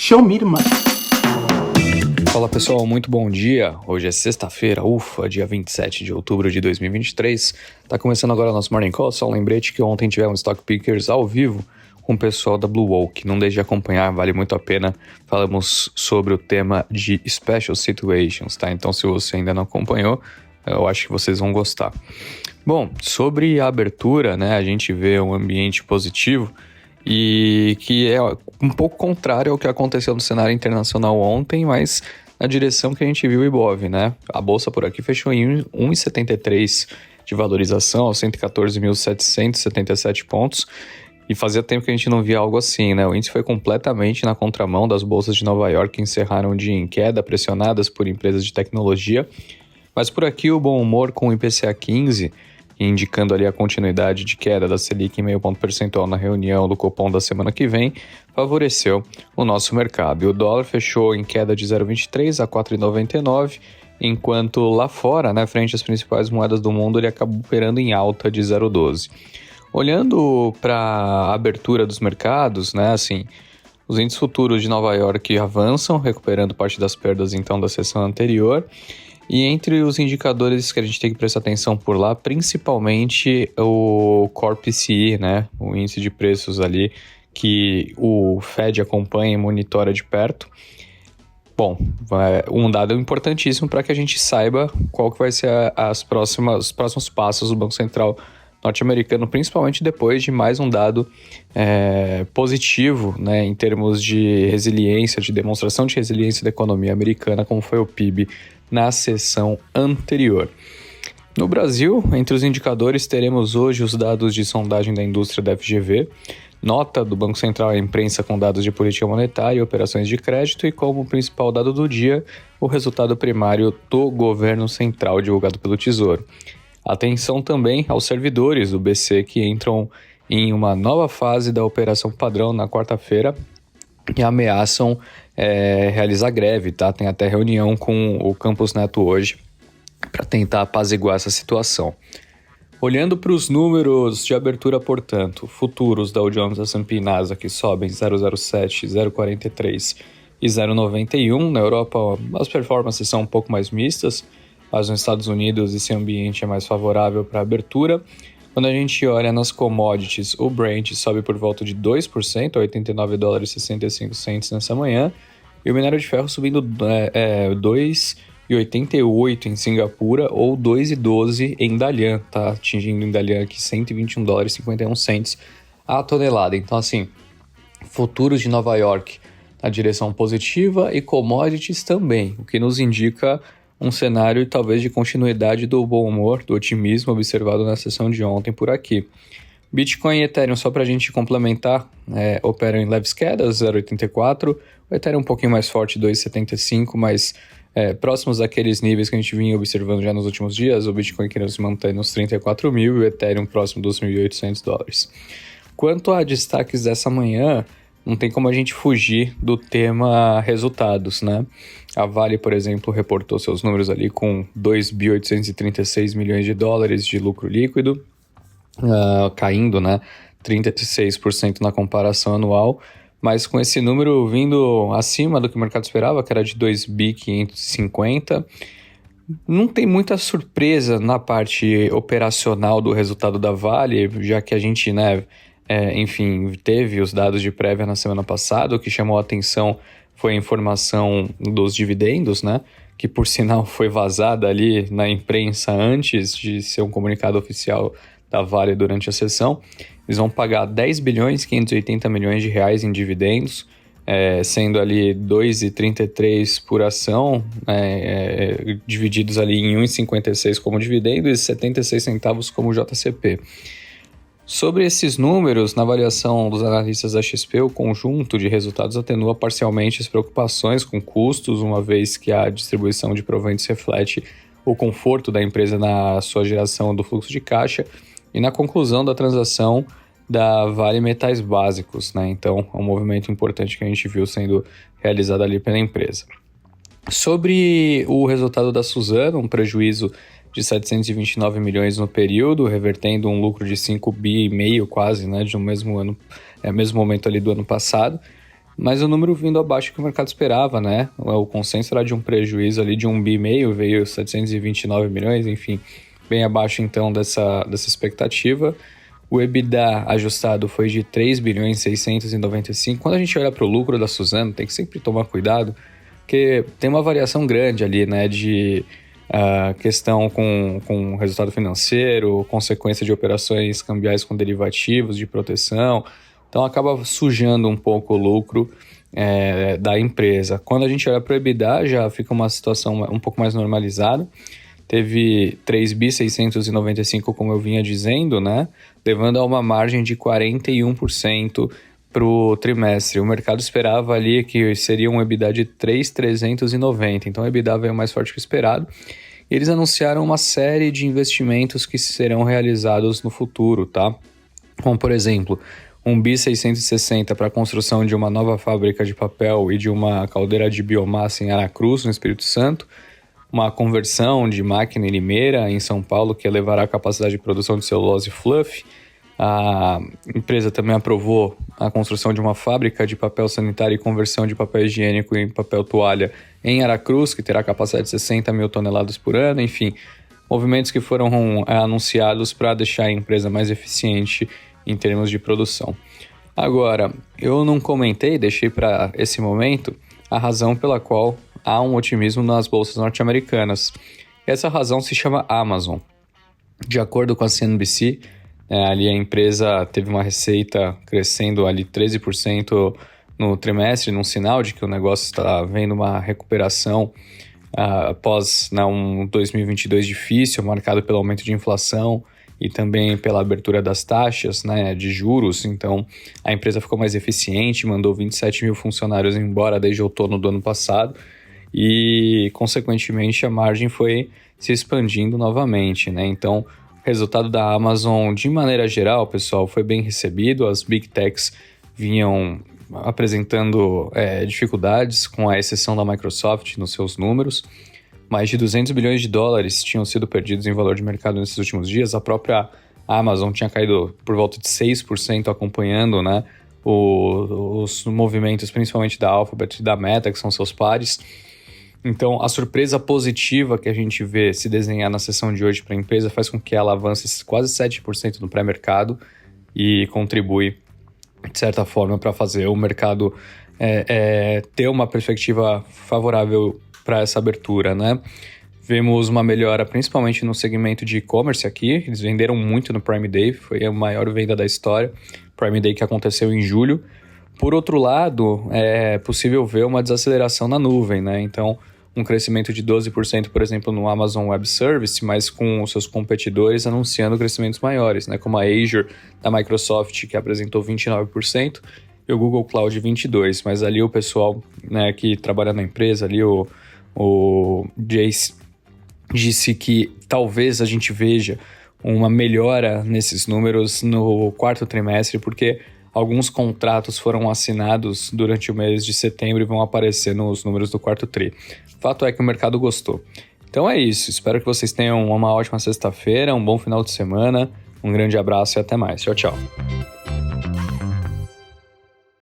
Show me the money. Fala pessoal, muito bom dia. Hoje é sexta-feira, dia 27 de outubro de 2023. Tá começando agora o nosso Morning Call. Só um lembrete que ontem tivemos Stock Pickers ao vivo com o pessoal da Blue Oak. Não deixe de acompanhar, vale muito a pena. Falamos sobre o tema de Special Situations, tá? Então se você ainda não acompanhou, eu acho que vocês vão gostar. Bom, sobre a abertura, né, a gente vê um ambiente positivo e que é um pouco contrário ao que aconteceu no cenário internacional ontem, mas na direção que a gente viu o Ibov, né? A bolsa por aqui fechou em 1,73 de valorização, aos 114.777 pontos, e fazia tempo que a gente não via algo assim, né? O índice foi completamente na contramão das bolsas de Nova York, que encerraram o dia em queda, pressionadas por empresas de tecnologia, mas por aqui o bom humor com o IPCA 15, indicando ali a continuidade de queda da Selic em meio ponto percentual na reunião do Copom da semana que vem, favoreceu o nosso mercado. E o dólar fechou em queda de 0,23 a 4,99, enquanto lá fora, né, frente às principais moedas do mundo, ele acabou operando em alta de 0,12. Olhando para a abertura dos mercados, né, assim, os índices futuros de Nova York avançam, recuperando parte das perdas então da sessão anterior. E entre os indicadores que a gente tem que prestar atenção por lá, principalmente o Core PCE, né? O índice de preços ali que o Fed acompanha e monitora de perto. Bom, um dado importantíssimo para que a gente saiba qual que vai ser os próximos passos do Banco Central norte-americano, principalmente depois de mais um dado positivo, né, em termos de resiliência, de demonstração de resiliência da economia americana, como foi o PIB na sessão anterior. No Brasil, entre os indicadores, teremos hoje os dados de sondagem da indústria da FGV, nota do Banco Central à imprensa com dados de política monetária e operações de crédito, e como principal dado do dia, o resultado primário do governo central divulgado pelo Tesouro. Atenção também aos servidores do BC que entram em uma nova fase da operação padrão na quarta-feira e ameaçam realizar greve, tá? Tem até reunião com o Campus Neto hoje para tentar apaziguar essa situação. Olhando para os números de abertura, portanto, futuros Dow Jones, S&P e Nasdaq que sobem 0,07, 0,43 e 0,91. Na Europa, as performances são um pouco mais mistas, mas nos Estados Unidos esse ambiente é mais favorável para a abertura. Quando a gente olha nas commodities, o Brent sobe por volta de 2%, a $89,65 nessa manhã, e o minério de ferro subindo 2,88 em Singapura ou 2,12 em Dalian, tá atingindo em Dalian aqui $121,51 a tonelada. Então assim, futuros de Nova York na direção positiva e commodities também, o que nos indica um cenário talvez de continuidade do bom humor, do otimismo observado na sessão de ontem por aqui. Bitcoin e Ethereum, só para a gente complementar, operam em leves quedas, 0,84, o Ethereum um pouquinho mais forte, 2,75, mas próximos daqueles níveis que a gente vinha observando já nos últimos dias, o Bitcoin querendo se manter nos 34 mil e o Ethereum próximo dos $1.800. Quanto a destaques dessa manhã, não tem como a gente fugir do tema resultados, né? A Vale, por exemplo, reportou seus números ali com $2.836 milhões de lucro líquido, caindo, né, 36% na comparação anual, mas com esse número vindo acima do que o mercado esperava, que era de 2.550. Não tem muita surpresa na parte operacional do resultado da Vale, já que a gente, né, teve os dados de prévia na semana passada. O que chamou a atenção foi a informação dos dividendos, né? Que por sinal foi vazada ali na imprensa antes de ser um comunicado oficial da Vale durante a sessão. Eles vão pagar 10.580 milhões de reais em dividendos, sendo ali 2,33 por ação, divididos ali em 1,56 como dividendo e 76 centavos como JCP. Sobre esses números, na avaliação dos analistas da XP, o conjunto de resultados atenua parcialmente as preocupações com custos, uma vez que a distribuição de proventos reflete o conforto da empresa na sua geração do fluxo de caixa e na conclusão da transação da Vale Metais Básicos, né? Então, é um movimento importante que a gente viu sendo realizado ali pela empresa. Sobre o resultado da Suzano, um prejuízo de 729 milhões no período, revertendo um lucro de 5,5 bi quase, né, de um mesmo momento ali do ano passado. mas o número vindo abaixo do que o mercado esperava, né? O consenso era de um prejuízo ali de 1,5 bi, veio 729 milhões, enfim, bem abaixo então dessa expectativa. O EBITDA ajustado foi de 3 bilhões 695. Quando a gente olha para o lucro da Suzano, tem que sempre tomar cuidado, porque tem uma variação grande ali, né, de questão com resultado financeiro, consequência de operações cambiais com derivativos de proteção. Então acaba sujando um pouco o lucro da empresa. Quando a gente olha para o EBITDA, já fica uma situação um pouco mais normalizada. Teve 3.695, como eu vinha dizendo, né? Levando a uma margem de 41% para o trimestre. O mercado esperava ali que seria um EBITDA de 3.390, então o EBITDA veio mais forte que o esperado. E eles anunciaram uma série de investimentos que serão realizados no futuro, tá? Como, por exemplo, 1.660 para a construção de uma nova fábrica de papel e de uma caldeira de biomassa em Aracruz, no Espírito Santo, uma conversão de máquina em Limeira, em São Paulo, que elevará a capacidade de produção de celulose fluff. A empresa também aprovou a construção de uma fábrica de papel sanitário e conversão de papel higiênico em papel toalha em Aracruz, que terá capacidade de 60 mil toneladas por ano. Enfim, movimentos que foram anunciados para deixar a empresa mais eficiente em termos de produção. Agora, eu não comentei, deixei para esse momento, a razão pela qual há um otimismo nas bolsas norte-americanas. Essa razão se chama Amazon. De acordo com a CNBC, ali a empresa teve uma receita crescendo ali 13% no trimestre, num sinal de que o negócio está vendo uma recuperação após um 2022 difícil, marcado pelo aumento de inflação e também pela abertura das taxas, né, de juros. Então a empresa ficou mais eficiente, mandou 27 mil funcionários embora desde outono do ano passado, e, consequentemente, a margem foi se expandindo novamente, né? Então, o resultado da Amazon, de maneira geral, pessoal, foi bem recebido. As Big Techs vinham apresentando dificuldades, com a exceção da Microsoft nos seus números. Mais de 200 bilhões de dólares tinham sido perdidos em valor de mercado nesses últimos dias. A própria Amazon tinha caído por volta de 6%, acompanhando, né, os movimentos, principalmente da Alphabet e da Meta, que são seus pares. Então, a surpresa positiva que a gente vê se desenhar na sessão de hoje para a empresa faz com que ela avance quase 7% no pré-mercado e contribui, de certa forma, para fazer o mercado ter uma perspectiva favorável para essa abertura, né? Vemos uma melhora principalmente no segmento de e-commerce aqui. Eles venderam muito no Prime Day, foi a maior venda da história. Prime Day que aconteceu em julho. Por outro lado, é possível ver uma desaceleração na nuvem, né? Então, um crescimento de 12%, por exemplo, no Amazon Web Service, mas com os seus competidores anunciando crescimentos maiores, né? Como a Azure da Microsoft, que apresentou 29%, e o Google Cloud 22%. Mas ali o pessoal, né, que trabalha na empresa, ali o Jace disse que talvez a gente veja uma melhora nesses números no quarto trimestre, porque alguns contratos foram assinados durante o mês de setembro e vão aparecer nos números do quarto tri. Fato é que o mercado gostou. Então é isso, espero que vocês tenham uma ótima sexta-feira, um bom final de semana, um grande abraço e até mais. Tchau, tchau.